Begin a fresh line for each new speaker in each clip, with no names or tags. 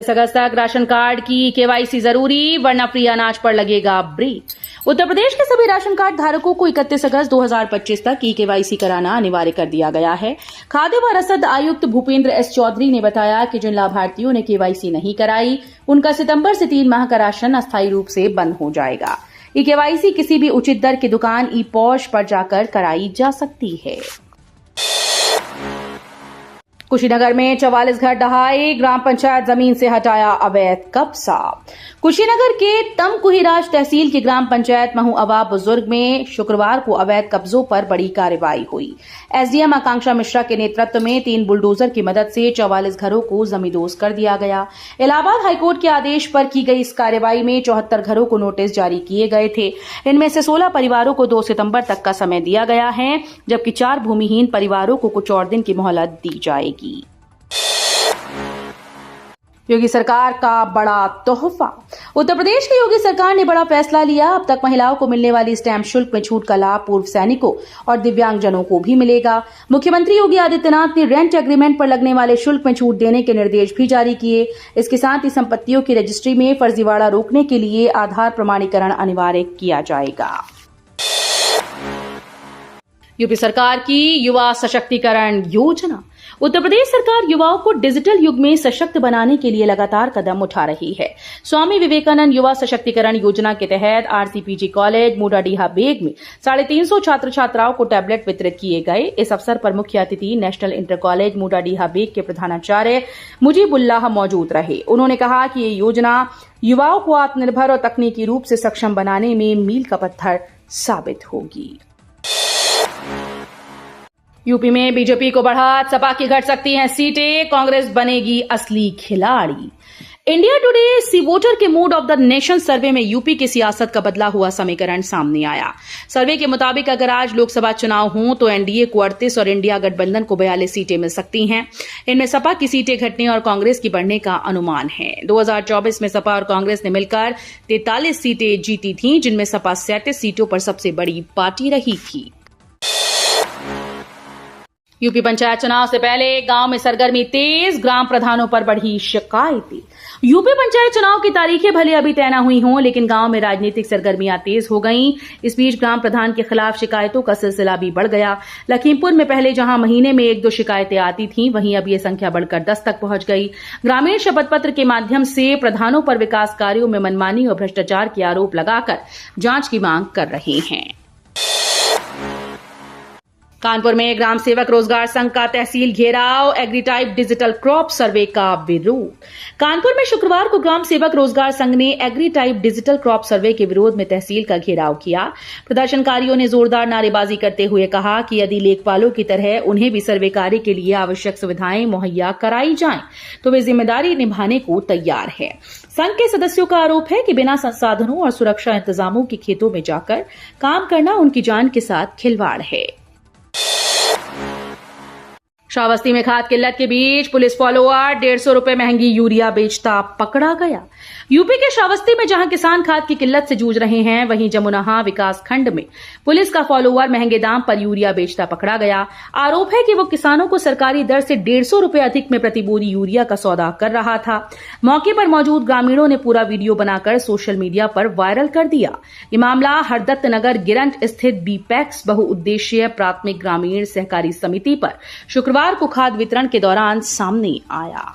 अगस्त तक ration card की KYC जरूरी, वरना फ्री अनाज पर लगेगा ब्रेक। उत्तर प्रदेश के सभी राशन कार्ड धारकों को 31 अगस्त 2025 तक ई केवाईसी कराना अनिवार्य कर दिया गया है। खाद्य व रसद आयुक्त भूपेंद्र एस चौधरी ने बताया कि जिन लाभार्थियों ने केवाईसी नहीं कराई, उनका सितंबर से 3 माह का राशन अस्थायी रूप से बंद हो जाएगा। ई केवाईसी किसी भी उचित दर की दुकान ई पॉश पर जाकर कराई जा सकती है। कुशीनगर में 44 घर ढहाए, ग्राम पंचायत जमीन से हटाया अवैध कब्जा। कुशीनगर के तमकुहीराज तहसील की ग्राम पंचायत महुअवा बुजुर्ग में शुक्रवार को अवैध कब्जों पर बड़ी कार्रवाई हुई। एसडीएम आकांक्षा मिश्रा के नेतृत्व में 3 बुलडोजर की मदद से 44 घरों को जमींदोज कर दिया गया। इलाहाबाद हाईकोर्ट के आदेश पर की गई इस कार्रवाई में 74 घरों को नोटिस जारी किए गए थे। इनमें से 16 परिवारों को 2 सितंबर तक का समय दिया गया है, जबकि 4 भूमिहीन परिवारों को कुछ और दिन की मोहलत दी जाएगी। योगी सरकार का बड़ा तोहफा। उत्तर प्रदेश की योगी सरकार ने बड़ा फैसला लिया। अब तक महिलाओं को मिलने वाली स्टैंप शुल्क में छूट का लाभ पूर्व सैनिकों और दिव्यांगजनों को भी मिलेगा। मुख्यमंत्री योगी आदित्यनाथ ने रेंट एग्रीमेंट पर लगने वाले शुल्क में छूट देने के निर्देश भी जारी किए। इसके साथ ही संपत्तियों की रजिस्ट्री में फर्जीवाड़ा रोकने के लिए आधार प्रमाणीकरण अनिवार्य किया जाएगा। यूपी सरकार की युवा सशक्तिकरण योजना। उत्तर प्रदेश सरकार युवाओं को डिजिटल युग में सशक्त बनाने के लिए लगातार कदम उठा रही है। स्वामी विवेकानंद युवा सशक्तिकरण योजना के तहत आरसीपीजी कॉलेज मोडाडीहा बेग में 350 छात्र छात्राओं को टैबलेट वितरित किए गए। इस अवसर पर मुख्य अतिथि नेशनल इंटर कॉलेज मोडाडीहा बेग के प्रधानाचार्य मुजीबुल्लाह मौजूद रहे। उन्होंने कहा कि ये योजना युवाओं को आत्मनिर्भर और तकनीकी रूप से सक्षम बनाने में मील का पत्थर साबित होगी। यूपी में बीजेपी को बढ़त, सपा की घट सकती हैं सीटें, कांग्रेस बनेगी असली खिलाड़ी। इंडिया टुडे सी वोटर के मूड ऑफ द नेशन सर्वे में यूपी की सियासत का बदला हुआ समीकरण सामने आया। सर्वे के मुताबिक अगर आज लोकसभा चुनाव हों तो एनडीए को 38 और इंडिया गठबंधन को 42 सीटें मिल सकती हैं। इनमें सपा की सीटें घटने और कांग्रेस की बढ़ने का अनुमान है। 2024 में सपा और कांग्रेस ने मिलकर 43 सीटें जीती थीं, जिनमें सपा 37 सीटों पर सबसे बड़ी पार्टी रही थी। यूपी पंचायत चुनाव से पहले गांव में सरगर्मी तेज, ग्राम प्रधानों पर बढ़ी शिकायतें। यूपी पंचायत चुनाव की तारीखें भले अभी तय न हुई हों, लेकिन गांव में राजनीतिक सरगर्मियां तेज हो गईं। इस बीच ग्राम प्रधान के खिलाफ शिकायतों का सिलसिला भी बढ़ गया। लखीमपुर में पहले जहां महीने में 1-2 शिकायतें आती थीं, वहीं अब ये संख्या बढ़कर 10 तक पहुंच गई। ग्रामीण शपथ पत्र के माध्यम से प्रधानों पर विकास कार्यों में मनमानी और भ्रष्टाचार के आरोप लगाकर जांच की मांग कर रहे हैं। कानपुर में ग्राम सेवक रोजगार संघ का तहसील घेराव, एग्रीटाइप डिजिटल क्रॉप सर्वे का विरोध। कानपुर में शुक्रवार को ग्राम सेवक रोजगार संघ ने एग्रीटाइप डिजिटल क्रॉप सर्वे के विरोध में तहसील का घेराव किया। प्रदर्शनकारियों ने जोरदार नारेबाजी करते हुए कहा कि यदि लेखपालों की तरह उन्हें भी सर्वे कार्य के लिए आवश्यक सुविधाएं मुहैया कराई जाएं, तो वे जिम्मेदारी निभाने को तैयार है। संघ के सदस्यों का आरोप है कि बिना संसाधनों और सुरक्षा इंतजामों के खेतों में जाकर काम करना उनकी जान के साथ खिलवाड़ है। श्रावस्ती में खाद किल्लत के बीच पुलिस फॉलोअर 150 रुपए महंगी यूरिया बेचता पकड़ा गया। यूपी के श्रावस्ती में जहां किसान खाद की किल्लत से जूझ रहे हैं, वहीं जमुनाहा विकास खंड में पुलिस का फॉलोअर महंगे दाम पर यूरिया बेचता पकड़ा गया। आरोप है कि वो किसानों को सरकारी दर से 150 रुपए अधिक में प्रति बोरी यूरिया का सौदा कर रहा था। मौके पर मौजूद ग्रामीणों ने पूरा वीडियो बनाकर सोशल मीडिया पर वायरल कर दिया। ये मामला हरदत्त नगर गिरंट स्थित बीपैक्स बहुउद्देशीय प्राथमिक ग्रामीण सहकारी समिति पर शुक्रवार को खाद वितरण के दौरान सामने आया।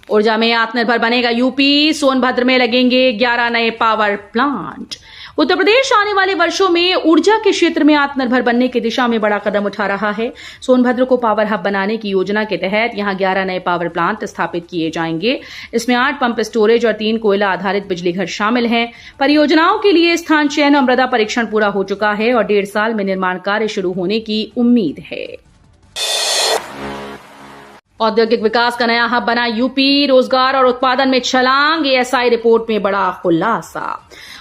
ऊर्जा में आत्मनिर्भर बनेगा यूपी, सोनभद्र में लगेंगे 11 नए पावर प्लांट। उत्तर प्रदेश आने वाले वर्षों में ऊर्जा के क्षेत्र में आत्मनिर्भर बनने की दिशा में बड़ा कदम उठा रहा है। सोनभद्र को पावर हब बनाने की योजना के तहत यहां 11 नए पावर प्लांट स्थापित किए जाएंगे। इसमें 8 पंप स्टोरेज और 3 कोयला आधारित बिजली घर शामिल हैं। परियोजनाओं के लिए स्थान चयन और मृदा परीक्षण पूरा हो चुका है और 1.5 साल में निर्माण कार्य शुरू होने की उम्मीद है। औद्योगिक विकास का नया हब बना यूपी, रोजगार और उत्पादन में छलांग, एएसआई रिपोर्ट में बड़ा खुलासा।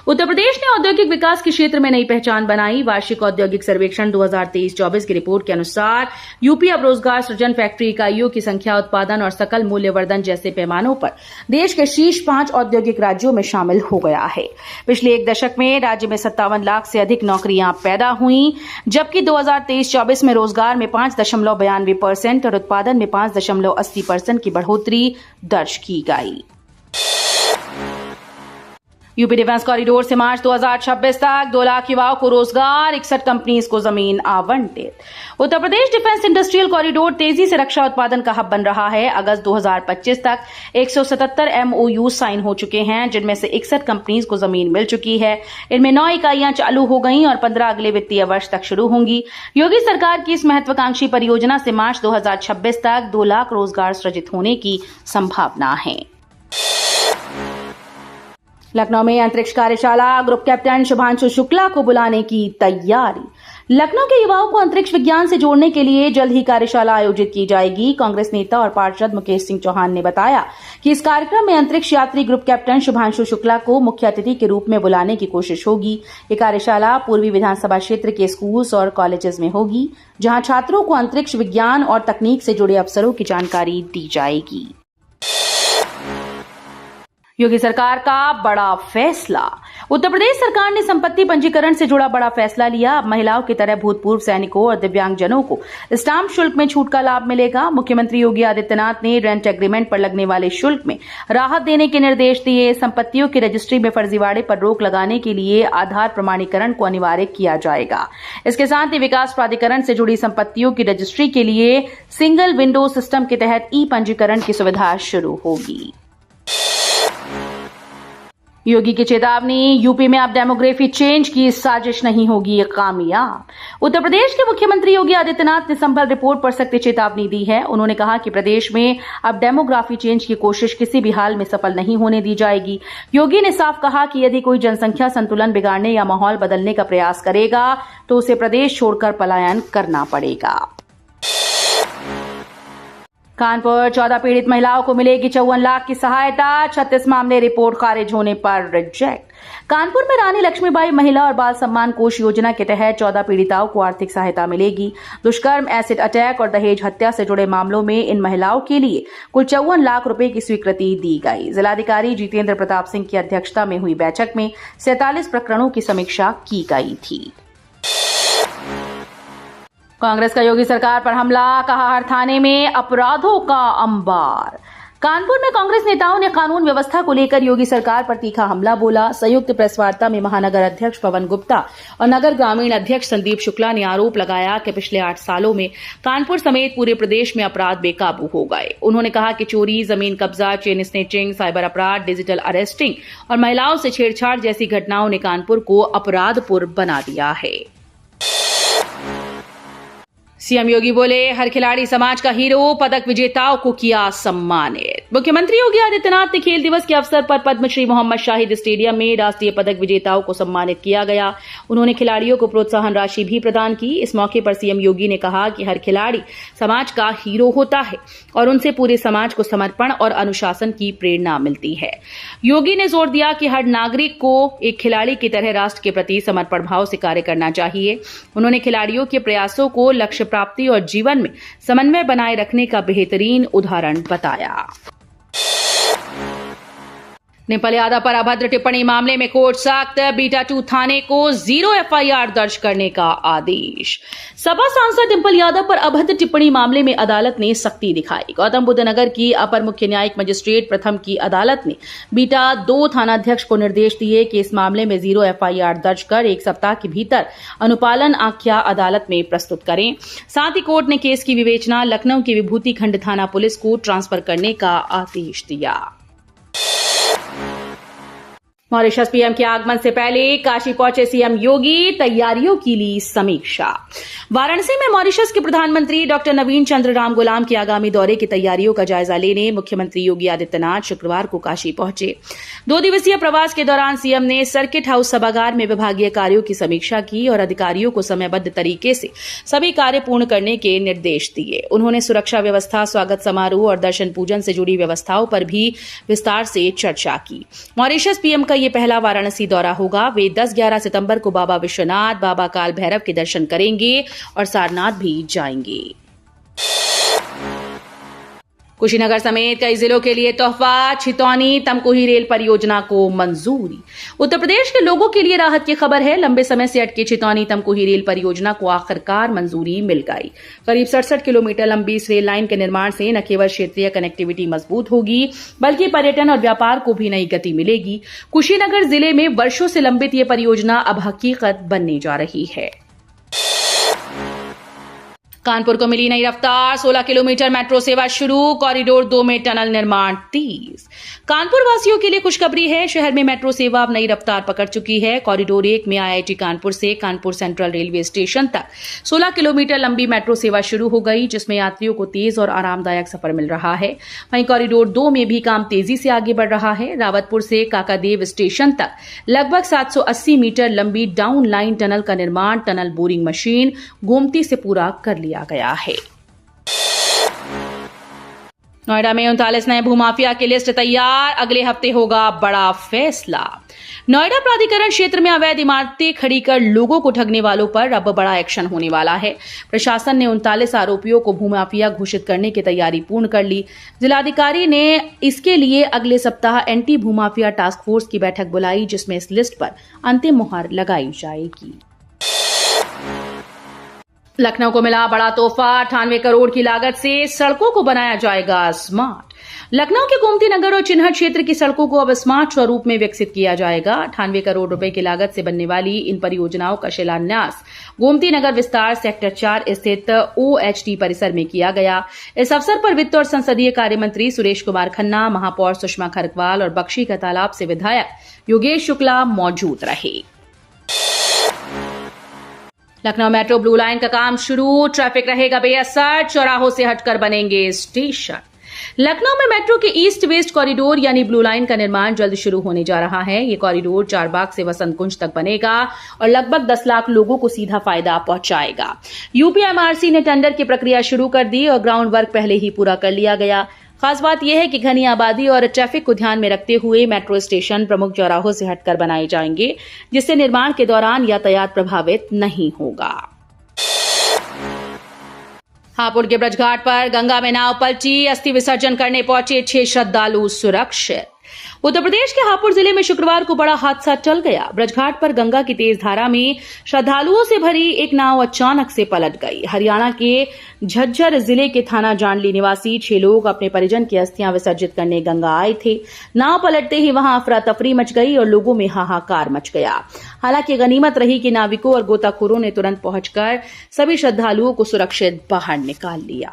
उत्तर प्रदेश ने औद्योगिक विकास के क्षेत्र में नई पहचान बनाई। वार्षिक औद्योगिक सर्वेक्षण 2023-24 की रिपोर्ट के अनुसार यूपी अब रोजगार सृजन, फैक्ट्री इकाइयों की संख्या, उत्पादन और सकल मूल्यवर्धन जैसे पैमानों पर देश के शीर्ष 5 औद्योगिक राज्यों में शामिल हो गया है। पिछले 1 दशक में राज्य में 57 लाख से अधिक नौकरियां पैदा हुई, जबकि 2023-24 में रोजगार में 5.92% और उत्पादन में 5 4.80% की बढ़ोतरी दर्ज की गई। यूपी डिफेंस कॉरिडोर से मार्च 2026 तक 2 लाख युवाओं को रोजगार, 61 कंपनीज को जमीन आवंटित। Uttar Pradesh defence industrial corridor तेजी से रक्षा उत्पादन का हब बन रहा है। अगस्त 2025 तक 177 MOU साइन हो चुके हैं, जिनमें से 61 कंपनीज को जमीन मिल चुकी है। इनमें 9 इकाइयां चालू हो गई और 15 अगले वित्तीय वर्ष तक शुरू होंगी। योगी सरकार की इस महत्वाकांक्षी परियोजना से मार्च 2026 तक 2 लाख रोजगार सृजित होने की संभावना है। लखनऊ में अंतरिक्ष कार्यशाला, ग्रुप कैप्टन शुभांशु शुक्ला को बुलाने की तैयारी। लखनऊ के युवाओं को अंतरिक्ष विज्ञान से जोड़ने के लिए जल्द ही कार्यशाला आयोजित की जाएगी। कांग्रेस नेता और पार्षद मुकेश सिंह चौहान ने बताया कि इस कार्यक्रम में अंतरिक्ष यात्री ग्रुप कैप्टन शुभांशु शुक्ला को मुख्य अतिथि के रूप में बुलाने की कोशिश होगी। ये कार्यशाला पूर्वी विधानसभा क्षेत्र के स्कूल्स और कॉलेजेस में होगी, जहां छात्रों को अंतरिक्ष विज्ञान और तकनीक से जुड़े अवसरों की जानकारी दी जाएगी। योगी सरकार का बड़ा फैसला। उत्तर प्रदेश सरकार ने संपत्ति पंजीकरण से जुड़ा बड़ा फैसला लिया। अब महिलाओं की तरह भूतपूर्व सैनिकों और दिव्यांगजनों को स्टाम्प शुल्क में छूट का लाभ मिलेगा। मुख्यमंत्री योगी आदित्यनाथ ने रेंट एग्रीमेंट पर लगने वाले शुल्क में राहत देने के निर्देश दिए। संपत्तियों की रजिस्ट्री में फर्जीवाड़े पर रोक लगाने के लिए आधार प्रमाणीकरण को अनिवार्य किया जाएगा। इसके साथ ही विकास प्राधिकरण से जुड़ी संपत्तियों की रजिस्ट्री के लिए सिंगल विंडो सिस्टम के तहत ई पंजीकरण की सुविधा शुरू होगी। योगी की चेतावनी, यूपी में अब डेमोग्राफी चेंज की साजिश नहीं होगी कामयाब। उत्तर प्रदेश के मुख्यमंत्री योगी आदित्यनाथ ने संभल रिपोर्ट पर सख्त चेतावनी दी है। उन्होंने कहा कि प्रदेश में अब डेमोग्राफी चेंज की कोशिश किसी भी हाल में सफल नहीं होने दी जाएगी। योगी ने साफ कहा कि यदि कोई जनसंख्या संतुलन बिगाड़ने या माहौल बदलने का प्रयास करेगा तो उसे प्रदेश छोड़कर पलायन करना पड़ेगा। कानपुर, 14 पीड़ित महिलाओं को मिलेगी 54 लाख की सहायता। 36 मामले रिपोर्ट खारिज होने पर रिजेक्ट। कानपुर में रानी लक्ष्मीबाई महिला और बाल सम्मान कोष योजना के तहत 14 पीड़िताओं को आर्थिक सहायता मिलेगी। दुष्कर्म, एसिड अटैक और दहेज हत्या से जुड़े मामलों में इन महिलाओं के लिए कुल 54 लाख रुपए की स्वीकृति दी गई। जिलाधिकारी जितेंद्र प्रताप सिंह की अध्यक्षता में हुई बैठक में 47 प्रकरणों की समीक्षा की गई थी। कांग्रेस का योगी सरकार पर हमला, कहा हर थाने में अपराधों का अंबार। कानपुर में कांग्रेस नेताओं ने कानून व्यवस्था को लेकर योगी सरकार पर तीखा हमला बोला। संयुक्त प्रेस वार्ता में महानगर अध्यक्ष पवन गुप्ता और नगर ग्रामीण अध्यक्ष संदीप शुक्ला ने आरोप लगाया कि पिछले 8 सालों में कानपुर समेत पूरे प्रदेश में अपराध बेकाबू हो गए। उन्होंने कहा कि चोरी, जमीन कब्जा, चेन स्नेचिंग, साइबर अपराध, डिजिटल अरेस्टिंग और महिलाओं से छेड़छाड़ जैसी घटनाओं ने कानपुर को अपराधपुर बना दिया है। सीएम योगी बोले, हर खिलाड़ी समाज का हीरो, पदक विजेताओं को किया सम्मानित। मुख्यमंत्री योगी आदित्यनाथ ने खेल दिवस के अवसर पर पद्मश्री मोहम्मद शाहिद स्टेडियम में राष्ट्रीय पदक विजेताओं को सम्मानित किया गया। उन्होंने खिलाड़ियों को प्रोत्साहन राशि भी प्रदान की। इस मौके पर सीएम योगी ने कहा कि हर खिलाड़ी समाज का हीरो होता है और उनसे पूरे समाज को समर्पण और अनुशासन की प्रेरणा मिलती है। योगी ने जोर दिया कि हर नागरिक को एक खिलाड़ी की तरह राष्ट्र के प्रति समर्पण भाव से कार्य करना चाहिए। उन्होंने खिलाड़ियों के प्रयासों को लक्ष्य प्राप्ति और जीवन में समन्वय बनाए रखने का बेहतरीन उदाहरण बताया। निपल यादव पर अभद्र टिप्पणी मामले में कोर्ट सख्त, बीटा 2 थाने को 0 FIR दर्ज करने का आदेश। सपा सांसद डिंपल यादव पर अभद्र टिप्पणी मामले में अदालत ने सख्ती दिखाई। गौतम बुद्ध नगर की अपर मुख्य न्यायिक मजिस्ट्रेट प्रथम की अदालत ने बीटा 2 थानाध्यक्ष को निर्देश दिए कि इस मामले में 0 FIR दर्ज कर 1 सप्ताह के भीतर अनुपालन आख्या अदालत में प्रस्तुत करें। साथ ही कोर्ट ने केस की विवेचना लखनऊ की विभूति खंड थाना पुलिस को ट्रांसफर करने का आदेश दिया। मॉरिशस पीएम के आगमन से पहले काशी पहुंचे सीएम योगी, तैयारियों की ली समीक्षा। वाराणसी में मॉरिशस के प्रधानमंत्री डॉक्टर नवीन चंद्र राम गुलाम के आगामी दौरे की तैयारियों का जायजा लेने मुख्यमंत्री योगी आदित्यनाथ शुक्रवार को काशी पहुंचे। 2 दिवसीय प्रवास के दौरान सीएम ने सर्किट हाउस सभागार में विभागीय कार्यों की समीक्षा की और अधिकारियों को समयबद्ध तरीके से सभी कार्य पूर्ण करने के निर्देश दिए। उन्होंने सुरक्षा व्यवस्था, स्वागत समारोह और दर्शन पूजन से जुड़ी व्यवस्थाओं पर भी विस्तार से चर्चा की। मॉरिशस पीएम का ये पहला वाराणसी दौरा होगा। वे 10-11 सितंबर को बाबा विश्वनाथ, बाबा काल भैरव के दर्शन करेंगे और सारनाथ भी जाएंगे। कुशीनगर समेत कई जिलों के लिए तोहफा, छितौनी तमकुही रेल परियोजना को मंजूरी। उत्तर प्रदेश के लोगों के लिए राहत की खबर है। लंबे समय से अटके छितौनी तमकुही रेल परियोजना को आखिरकार मंजूरी मिल गई। करीब 67 किलोमीटर लंबी इस रेल लाइन के निर्माण से न केवल क्षेत्रीय कनेक्टिविटी मजबूत होगी, बल्कि पर्यटन और व्यापार को भी नई गति मिलेगी। कुशीनगर जिले में वर्षों से लंबित ये परियोजना अब हकीकत बनने जा रही है। कानपुर को मिली नई रफ्तार, 16 किलोमीटर मेट्रो सेवा शुरू, कॉरिडोर 2 में टनल निर्माण तेज। कानपुर वासियों के लिए खुशखबरी है। शहर में मेट्रो सेवा अब नई रफ्तार पकड़ चुकी है। कॉरिडोर 1 में आईआईटी कानपुर से कानपुर सेंट्रल रेलवे स्टेशन तक 16 किलोमीटर लंबी मेट्रो सेवा शुरू हो गई, जिसमें यात्रियों को तेज और आरामदायक सफर मिल रहा है। वहीं कॉरिडोर 2 में भी काम तेजी से आगे बढ़ रहा है। रावतपुर से काकादेव स्टेशन तक लगभग 780 मीटर लंबी डाउन लाइन टनल का निर्माण टनल बोरिंग मशीन गोमती से पूरा कर लिया गया है। नोएडा में 39 नए भूमाफिया की लिस्ट तैयार, अगले हफ्ते होगा बड़ा फैसला। नोएडा प्राधिकरण क्षेत्र में अवैध इमारतें खड़ी कर लोगों को ठगने वालों पर अब बड़ा एक्शन होने वाला है। प्रशासन ने 39 आरोपियों को भूमाफिया घोषित करने की तैयारी पूर्ण कर ली। जिलाधिकारी ने इसके लिए अगले सप्ताह एंटी भूमाफिया टास्क फोर्स की बैठक बुलाई, जिसमें इस लिस्ट पर अंतिम मुहर लगाई जाएगी। लखनऊ को मिला बड़ा तोहफा, 98 करोड़ की लागत से सड़कों को बनाया जाएगा स्मार्ट। लखनऊ के गोमती नगर और चिन्हट क्षेत्र की सड़कों को अब स्मार्ट स्वरूप में विकसित किया जाएगा। 98 करोड़ रुपए की लागत से बनने वाली इन परियोजनाओं का शिलान्यास गोमती नगर विस्तार सेक्टर 4 स्थित OHT परिसर में किया गया। इस अवसर पर वित्त और संसदीय कार्य मंत्री सुरेश कुमार खन्ना, महापौर सुषमा खरकवाल और बख्शी का तालाब से विधायक योगेश शुक्ला मौजूद रहे। लखनऊ मेट्रो ब्लू लाइन का काम शुरू, ट्रैफिक रहेगा बेअसर, चौराहों से हटकर बनेंगे स्टेशन। लखनऊ में मेट्रो के ईस्ट वेस्ट कॉरिडोर यानी ब्लू लाइन का निर्माण जल्द शुरू होने जा रहा है। ये कॉरिडोर चारबाग से वसंत कुंज तक बनेगा और लगभग 10 लाख लोगों को सीधा फायदा पहुंचाएगा। यूपीएमआरसी ने टेंडर की प्रक्रिया शुरू कर दी और ग्राउंड वर्क पहले ही पूरा कर लिया गया। खास बात यह है कि घनी आबादी और ट्रैफिक को ध्यान में रखते हुए मेट्रो स्टेशन प्रमुख चौराहों से हटकर बनाए जाएंगे, जिससे निर्माण के दौरान यातायात प्रभावित नहीं होगा। हापुड़ के ब्रजघाट पर गंगा में नाव पलटी, अस्थि विसर्जन करने पहुंचे 6 श्रद्धालु सुरक्षित। उत्तर प्रदेश के हापुड़ जिले में शुक्रवार को बड़ा हादसा टल गया। ब्रजघाट पर गंगा की तेज धारा में श्रद्धालुओं से भरी एक नाव अचानक से पलट गई। हरियाणा के झज्जर जिले के थाना जांडली निवासी 6 लोग अपने परिजन की अस्थियां विसर्जित करने गंगा आए थे। नाव पलटते ही वहां अफरा तफरी मच गई और लोगों में हाहाकार मच गया। हालांकि गनीमत रही कि नाविकों और गोताखोरों ने तुरंत पहुंचकर सभी श्रद्धालुओं को सुरक्षित बाहर निकाल लिया।